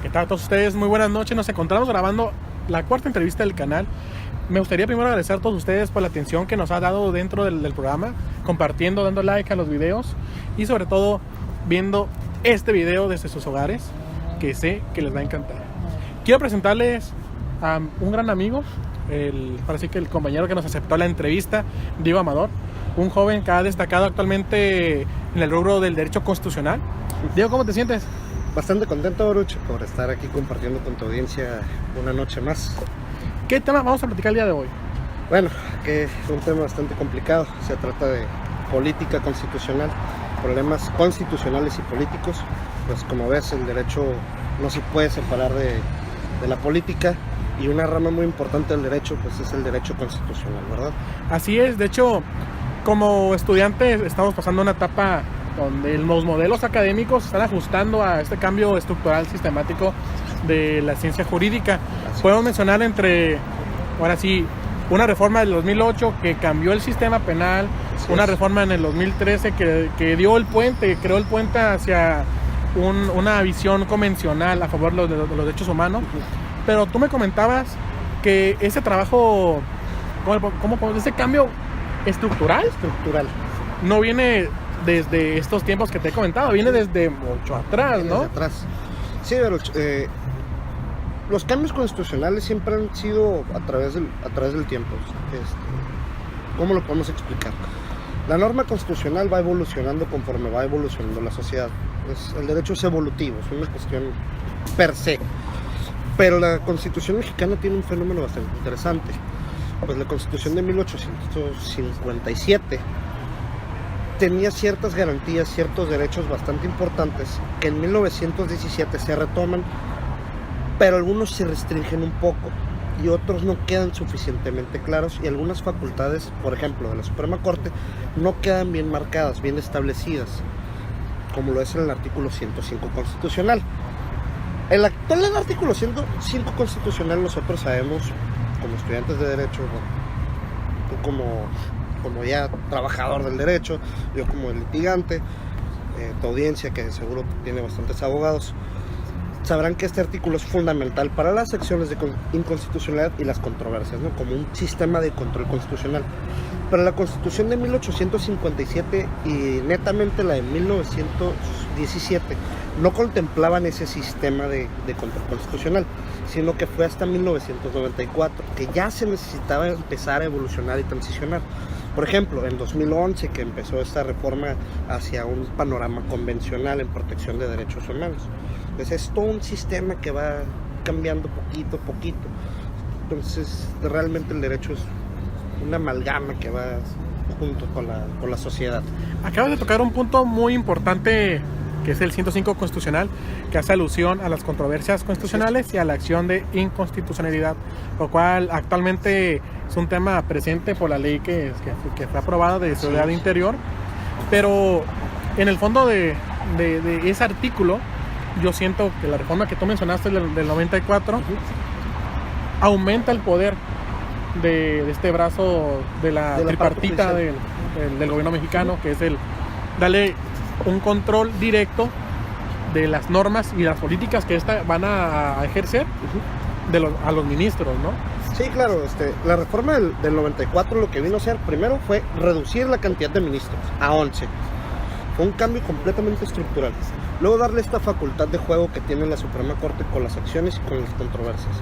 ¿Qué tal a todos ustedes? Muy buenas noches. Nos encontramos grabando la cuarta entrevista del canal. Me gustaría primero agradecer a todos ustedes por la atención que nos ha dado dentro del programa, compartiendo, dando like a los videos y sobre todo viendo este video desde sus hogares, que sé que les va a encantar. Quiero presentarles a un gran amigo, parece que el compañero que nos aceptó la entrevista, Diego Amador, un joven que ha destacado actualmente en el rubro del derecho constitucional. Diego, ¿cómo te sientes? Bastante contento, Baruch, por estar aquí compartiendo con tu audiencia una noche más. ¿Qué tema vamos a platicar el día de hoy? Bueno, que es un tema bastante complicado. Se trata de política constitucional, problemas constitucionales y políticos. Pues como ves, el derecho no se puede separar de la política, y una rama muy importante del derecho pues es el derecho constitucional, ¿verdad? Así es. De hecho, como estudiantes estamos pasando una etapa donde los modelos académicos se están ajustando a este cambio estructural sistemático de la ciencia jurídica. Podemos mencionar ahora sí, una reforma del 2008 que cambió el sistema penal, una reforma en el 2013 que creó el puente hacia una visión convencional a favor de los derechos humanos. Pero tú me comentabas que ese trabajo, ese cambio estructural no viene desde estos tiempos que te he comentado, viene desde mucho atrás, ¿no? Desde atrás. Sí, pero los cambios constitucionales siempre han sido a través del tiempo. ¿Cómo lo podemos explicar? La norma constitucional va evolucionando conforme va evolucionando la sociedad. El derecho es evolutivo, es una cuestión per se. Pero la Constitución mexicana tiene un fenómeno bastante interesante. Pues la Constitución de 1857 tenía ciertas garantías, ciertos derechos bastante importantes que en 1917 se retoman, pero algunos se restringen un poco y otros no quedan suficientemente claros, y algunas facultades, por ejemplo, de la Suprema Corte, no quedan bien marcadas, bien establecidas, como lo es en el artículo 105 constitucional. El actual artículo 105 constitucional, nosotros sabemos, como estudiantes de derecho, tú como ya trabajador del derecho, yo como litigante, tu audiencia que seguro tiene bastantes abogados, sabrán que este artículo es fundamental para las acciones de inconstitucionalidad y las controversias, ¿no? Como un sistema de control constitucional. Pero la Constitución de 1857 y netamente la de 1917 no contemplaban ese sistema de control constitucional, sino que fue hasta 1994 que ya se necesitaba empezar a evolucionar y transicionar. Por ejemplo, en 2011 que empezó esta reforma hacia un panorama convencional en protección de derechos humanos. Entonces es todo un sistema que va cambiando poquito a poquito. Entonces realmente el derecho es una amalgama que va junto con la sociedad. Acabas de tocar un punto muy importante, que es el 105 constitucional, que hace alusión a las controversias constitucionales y a la acción de inconstitucionalidad, lo cual actualmente es un tema presente por la ley que fue aprobada de Seguridad Interior. Pero en el fondo de ese artículo, yo siento que la reforma que tú mencionaste del 94 aumenta el poder de este brazo de la tripartita del gobierno mexicano, que es darle un control directo de las normas y las políticas que van a ejercer a los ministros, ¿no? Sí, claro, la reforma del 94 lo que vino a hacer primero fue reducir la cantidad de ministros a 11. Fue un cambio completamente estructural. Luego darle esta facultad de juego que tiene la Suprema Corte con las acciones y con las controversias.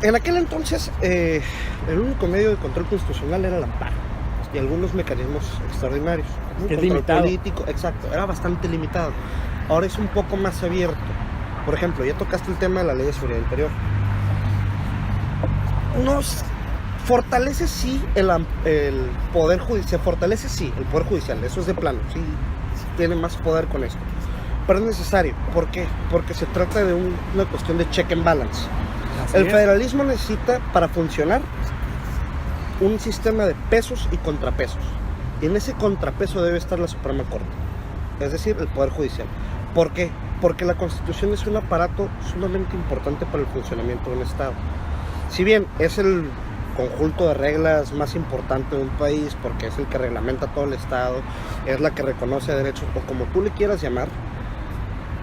En aquel entonces, el único medio de control constitucional era el amparo y algunos mecanismos extraordinarios. Un control limitado. Político, exacto, era bastante limitado. Ahora es un poco más abierto. Por ejemplo, ya tocaste el tema de la Ley de Seguridad Interior. Nos fortalece sí el poder judicial, el poder judicial, eso es de plano, sí tiene más poder con esto. Pero es necesario, ¿por qué? Porque se trata de una cuestión de check and balance. El federalismo necesita, para funcionar, un sistema de pesos y contrapesos. Y en ese contrapeso debe estar la Suprema Corte, es decir, el Poder Judicial. ¿Por qué? Porque la Constitución es un aparato sumamente importante para el funcionamiento de un Estado. Si bien es el conjunto de reglas más importante de un país, porque es el que reglamenta todo el Estado, es la que reconoce derechos, o como tú le quieras llamar,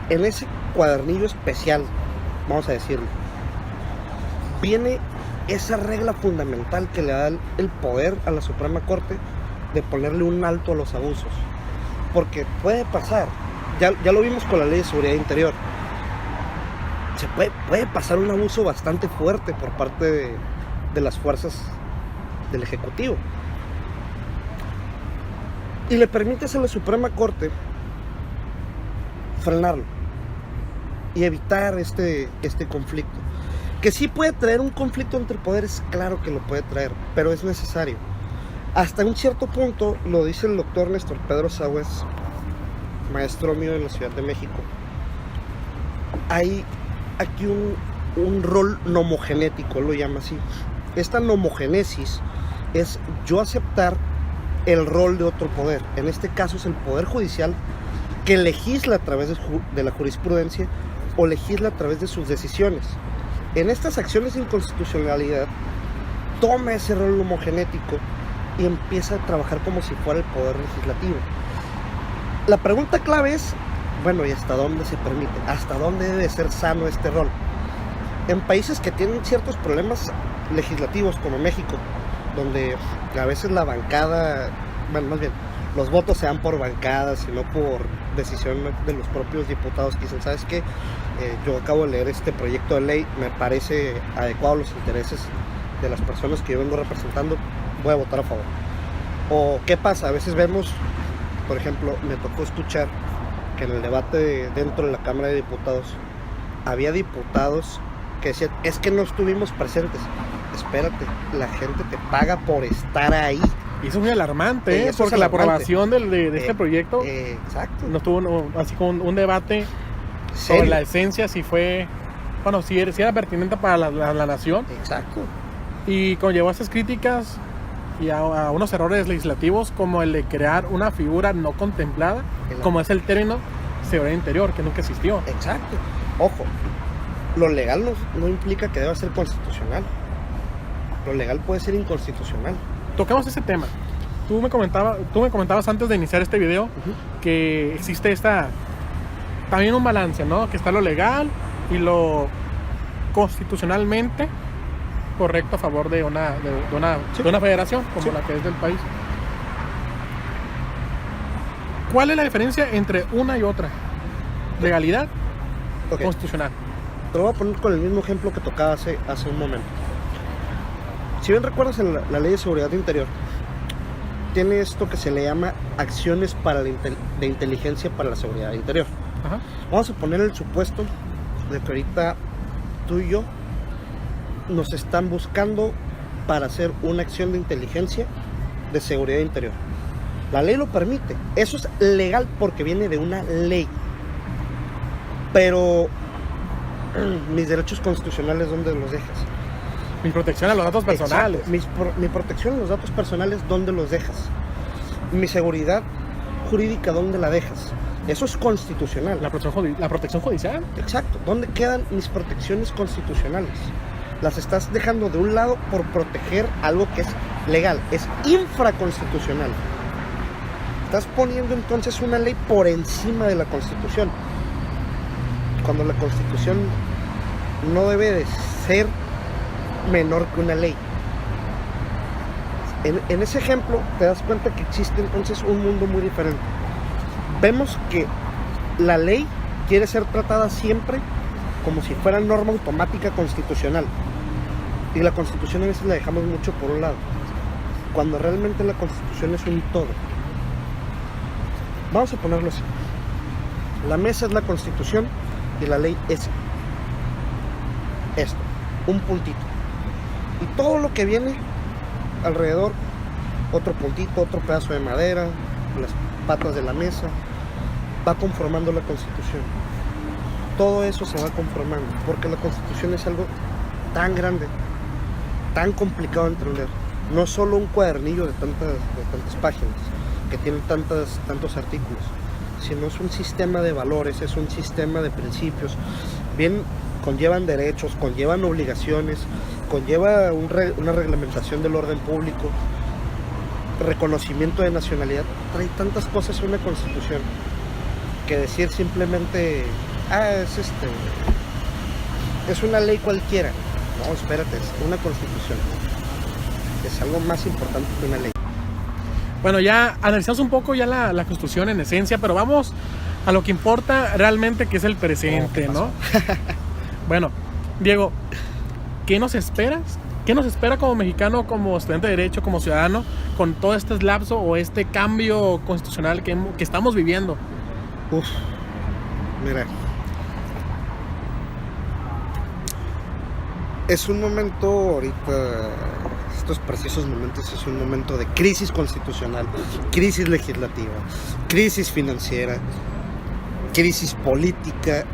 En ese cuadernillo especial, vamos a decirlo, viene esa regla fundamental que le da el poder a la Suprema Corte de ponerle un alto a los abusos. Porque puede pasar, ya lo vimos con la Ley de Seguridad Interior, puede pasar un abuso bastante fuerte por parte de las fuerzas del Ejecutivo. Y le permites a la Suprema Corte frenarlo y evitar este conflicto. Que sí puede traer un conflicto entre poderes, claro que lo puede traer, pero es necesario. Hasta un cierto punto, lo dice el doctor Néstor Pedro Sagüez, maestro mío en la Ciudad de México, hay aquí un rol nomogenético, lo llama así. Esta nomogénesis es yo aceptar el rol de otro poder. En este caso es el Poder Judicial, que legisla a través de la jurisprudencia o legisla a través de sus decisiones. En estas acciones de inconstitucionalidad, toma ese rol homogenético y empieza a trabajar como si fuera el poder legislativo. La pregunta clave es, bueno, ¿y hasta dónde se permite? ¿Hasta dónde debe ser sano este rol? En países que tienen ciertos problemas legislativos, como México, donde a veces la bancada, bueno, más bien, los votos se dan por bancadas y no por decisión de los propios diputados que dicen, ¿sabes qué? Yo acabo de leer este proyecto de ley, me parece adecuado a los intereses de las personas que yo vengo representando, voy a votar a favor. O ¿qué pasa? A veces vemos, por ejemplo, me tocó escuchar que en el debate dentro de la Cámara de Diputados había diputados que decían, es que no estuvimos presentes. Espérate, la gente te paga por estar ahí. Y eso es muy alarmante, Eso porque es la alarmante. aprobación de este proyecto Exacto. no tuvo así como un debate sobre ¿Serio? la esencia, si fue, bueno, si era pertinente para la nación, Exacto. y conllevó esas críticas y a unos errores legislativos como el de crear una figura no contemplada, como es el término seguridad interior, que nunca existió. Exacto. Ojo, lo legal no implica que deba ser constitucional. Lo legal puede ser inconstitucional. Toquemos ese tema. Tú me comentabas antes de iniciar este video que existe también un balance, ¿no? Que está lo legal y lo constitucionalmente correcto a favor de una federación como Sí. la que es del país. ¿Cuál es la diferencia entre una y otra? Legalidad Ok, constitucional. te lo voy a poner con el mismo ejemplo que tocaba hace un momento. Si bien recuerdas, en la Ley de Seguridad Interior tiene esto que se le llama acciones de inteligencia para la seguridad interior. Ajá. Vamos a poner el supuesto de que ahorita tú y yo nos están buscando para hacer una acción de inteligencia de seguridad interior. La ley lo permite. Eso es legal porque viene de una ley. Pero mis derechos constitucionales, ¿dónde los dejas? Mi protección a los datos personales. Exacto. Mi protección a los datos personales, ¿dónde los dejas? Mi seguridad jurídica, ¿dónde la dejas? Eso es constitucional. La protección judicial. Exacto. ¿Dónde quedan mis protecciones constitucionales? Las estás dejando de un lado por proteger algo que es legal, es infraconstitucional. Estás poniendo entonces una ley por encima de la Constitución, cuando la Constitución no debe de ser menor que una ley. En ese ejemplo te das cuenta que existe entonces un mundo muy diferente. Vemos que la ley quiere ser tratada siempre como si fuera norma automática constitucional, y la Constitución a veces la dejamos mucho por un lado, cuando realmente la Constitución es un todo. Vamos a ponerlo así: la mesa es la Constitución y la ley es esto, un puntito, y todo lo que viene alrededor, otro puntito, otro pedazo de madera, las patas de la mesa, va conformando la Constitución. Todo eso se va conformando, porque la Constitución es algo tan grande, tan complicado de entender. No es solo un cuadernillo de tantas páginas, que tiene tantos artículos, sino es un sistema de valores, es un sistema de principios. Bien, conllevan derechos, conllevan obligaciones, conlleva una reglamentación del orden público, reconocimiento de nacionalidad. Trae tantas cosas en una Constitución que decir simplemente es una ley cualquiera. No, espérate, es una constitución. Es algo más importante que una ley. Bueno, ya analizamos un poco ya la Constitución en esencia, pero vamos a lo que importa realmente, que es el presente, ¿no? Bueno, Diego, ¿qué nos esperas? ¿Qué nos espera como mexicano, como estudiante de Derecho, como ciudadano, con todo este lapso o este cambio constitucional que estamos viviendo? Mira, es un momento ahorita, estos precisos momentos, es un momento de crisis constitucional, crisis legislativa, crisis financiera, crisis política.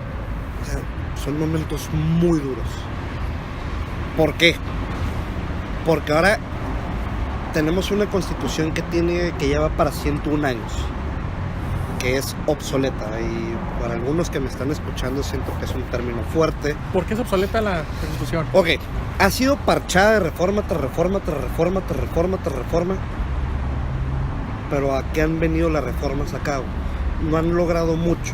O sea, son momentos muy duros. ¿Por qué? Porque ahora tenemos una constitución que ya va para 101 años, que es obsoleta, y para algunos que me están escuchando siento que es un término fuerte. ¿Por qué es obsoleta la Constitución? Ok, ha sido parchada de reforma tras reforma, tras reforma, tras reforma, tras reforma, pero ¿a qué han venido las reformas a cabo? No han logrado mucho.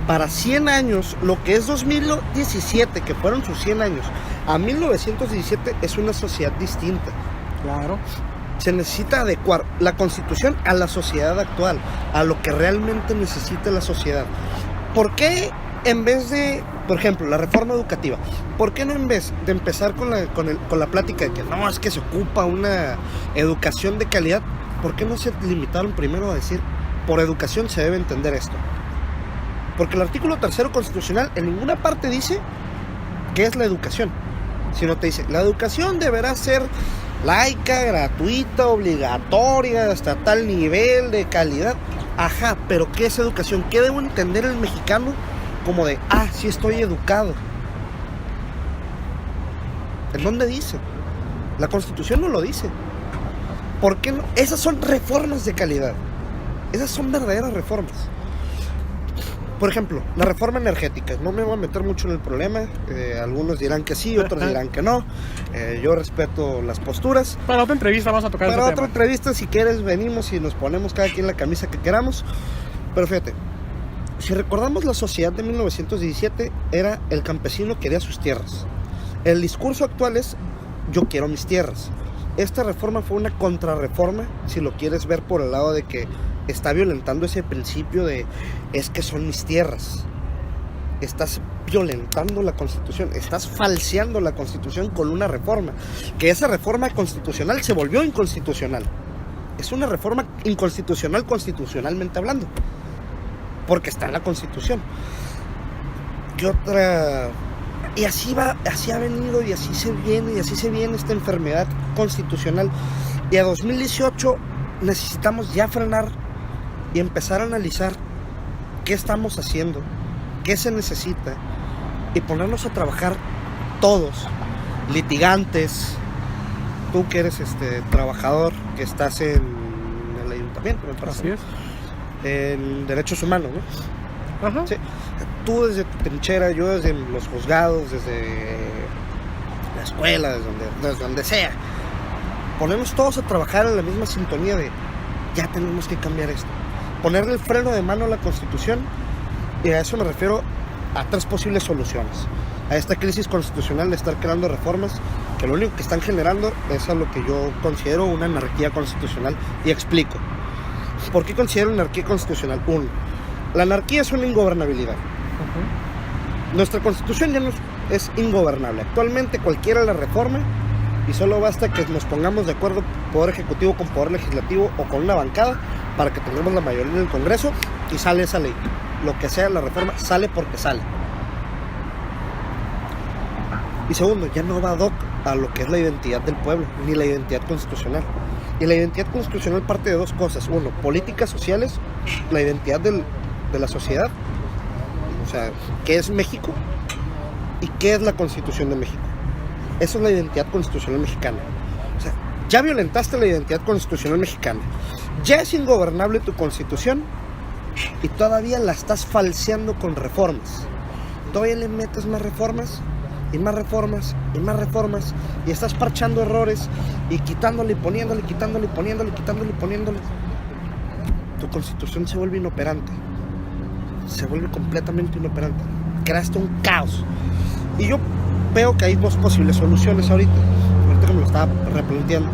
Para 100 años, lo que es 2017, que fueron sus 100 años, a 1917 es una sociedad distinta. Claro. Se necesita adecuar la Constitución a la sociedad actual, a lo que realmente necesita la sociedad. ¿Por qué en vez de, por ejemplo, la reforma educativa, por qué no en vez de empezar con la plática de que no, es que se ocupa una educación de calidad, por qué no se limitaron primero a decir, por educación se debe entender esto? Porque el artículo 3 constitucional en ninguna parte dice qué es la educación, sino te dice, la educación deberá ser laica, gratuita, obligatoria, hasta tal nivel de calidad. Ajá, pero ¿qué es educación? ¿Qué debo entender el mexicano como de, sí estoy educado? ¿En dónde dice? La Constitución no lo dice. ¿Por qué no? Esas son reformas de calidad. Esas son verdaderas reformas. Por ejemplo, la reforma energética. No me voy a meter mucho en el problema. Algunos dirán que sí, otros dirán que no. Yo respeto las posturas. Para otra entrevista vamos a tocar ese tema. Para otra entrevista, si quieres, venimos y nos ponemos cada quien la camisa que queramos. Pero fíjate, si recordamos la sociedad de 1917, era el campesino quería sus tierras. El discurso actual es, yo quiero mis tierras. Esta reforma fue una contrarreforma, si lo quieres ver por el lado de que está violentando ese principio de, es que son mis tierras. Estás violentando la Constitución, estás falseando la Constitución con una reforma, que esa reforma constitucional se volvió inconstitucional. Es una reforma inconstitucional constitucionalmente hablando, porque está en la Constitución. ¿Qué otra? Y así va, así ha venido y así se viene esta enfermedad constitucional. Y a 2018 necesitamos ya frenar y empezar a analizar qué estamos haciendo, qué se necesita, y ponernos a trabajar todos, litigantes, tú que eres trabajador, que estás en el ayuntamiento, me parece. Así es. En derechos humanos, ¿no? Ajá. Sí. Tú desde tu trinchera, yo desde los juzgados, desde la escuela, desde donde sea. Ponernos todos a trabajar en la misma sintonía de, ya tenemos que cambiar esto. Ponerle el freno de mano a la Constitución, y a eso me refiero a 3 posibles soluciones. A esta crisis constitucional de estar creando reformas que lo único que están generando es a lo que yo considero una anarquía constitucional, y explico. ¿Por qué considero anarquía constitucional? 1. La anarquía es una ingobernabilidad. Nuestra Constitución ya no es ingobernable. Actualmente cualquiera la reforma y solo basta que nos pongamos de acuerdo Poder Ejecutivo con Poder Legislativo o con una bancada para que tengamos la mayoría en el Congreso y sale esa ley. Lo que sea la reforma sale porque sale. Y segundo, ya no va ad hoc a lo que es la identidad del pueblo, ni la identidad constitucional. Y la identidad constitucional parte de 2 cosas. 1, políticas sociales, la identidad de la sociedad, o sea, ¿qué es México? ¿Y qué es la Constitución de México? Eso es la identidad constitucional mexicana. O sea, ya violentaste la identidad constitucional mexicana. Ya es ingobernable tu Constitución y todavía la estás falseando con reformas. Todavía le metes más reformas y más reformas y más reformas y estás parchando errores y quitándole y poniéndole, quitándole y poniéndole, quitándole y poniéndole. Tu Constitución se vuelve inoperante. Se vuelve completamente inoperante. creaste un caos. Y yo veo que hay dos posibles soluciones ahorita que me lo estaba replanteando.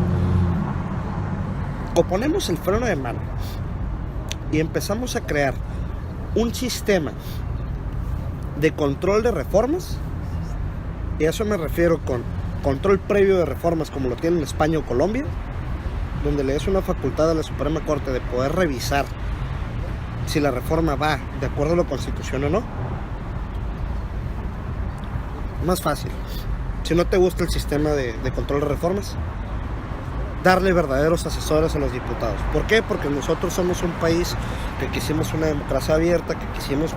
O ponemos el freno de mano y empezamos a crear un sistema de control de reformas, y a eso me refiero con control previo de reformas como lo tienen España o Colombia, donde le des una facultad a la Suprema Corte de poder revisar si la reforma va de acuerdo a la Constitución o no. Más fácil. Si no te gusta el sistema de control de reformas, darle verdaderos asesores a los diputados. ¿Por qué? Porque nosotros somos un país que quisimos una democracia abierta, que quisimos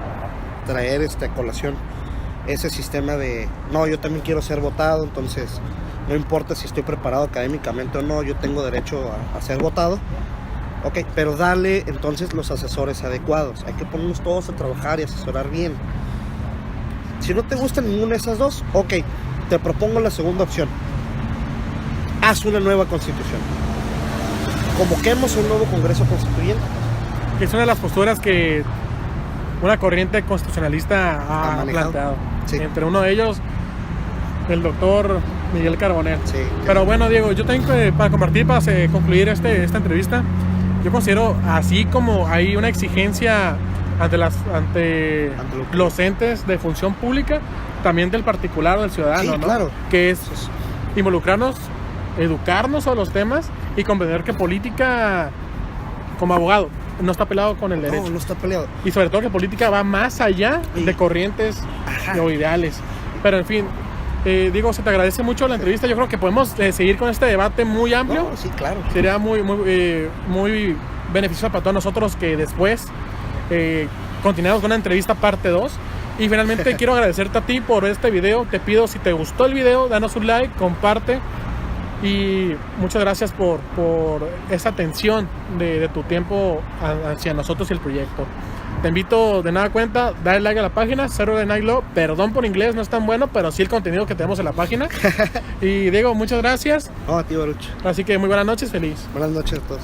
traer a colación ese sistema de no, yo también quiero ser votado, entonces no importa si estoy preparado académicamente o no, yo tengo derecho a ser votado. Ok, pero darle entonces los asesores adecuados. Hay que ponernos todos a trabajar y asesorar bien. Si no te gusta ninguna de esas dos, ok, te propongo la segunda opción. Haz una nueva constitución. Convoquemos un nuevo Congreso Constituyente. Es una de las posturas que una corriente constitucionalista ha planteado. Sí. Entre uno de ellos, el doctor Miguel Carbonell. Sí, pero bueno, Diego, yo tengo que, para compartir, para concluir esta entrevista, yo considero, así como hay una exigencia ante los entes de función pública, también del particular o del ciudadano, sí, ¿no? Claro. Que es involucrarnos, educarnos sobre los temas y comprender que política, como abogado, no está peleado con el derecho. No está peleado. Y sobre todo que política va más allá de corrientes o ideales. Pero en fin, Diego, se te agradece mucho la entrevista. Yo creo que podemos seguir con este debate muy amplio. No, sí, claro. Sería muy beneficioso para todos nosotros que después continuemos con una entrevista parte 2. Y finalmente quiero agradecerte a ti por este video. Te pido, si te gustó el video, danos un like, comparte. Y muchas gracias por esa atención de tu tiempo hacia nosotros y el proyecto. Te invito de nada cuenta, dale like a la página, Saturday Night Law. Perdón por inglés, no es tan bueno, pero sí el contenido que tenemos en la página. Y Diego, muchas gracias. No, a ti, Baruch. Así que muy buenas noches, feliz. Buenas noches a todos.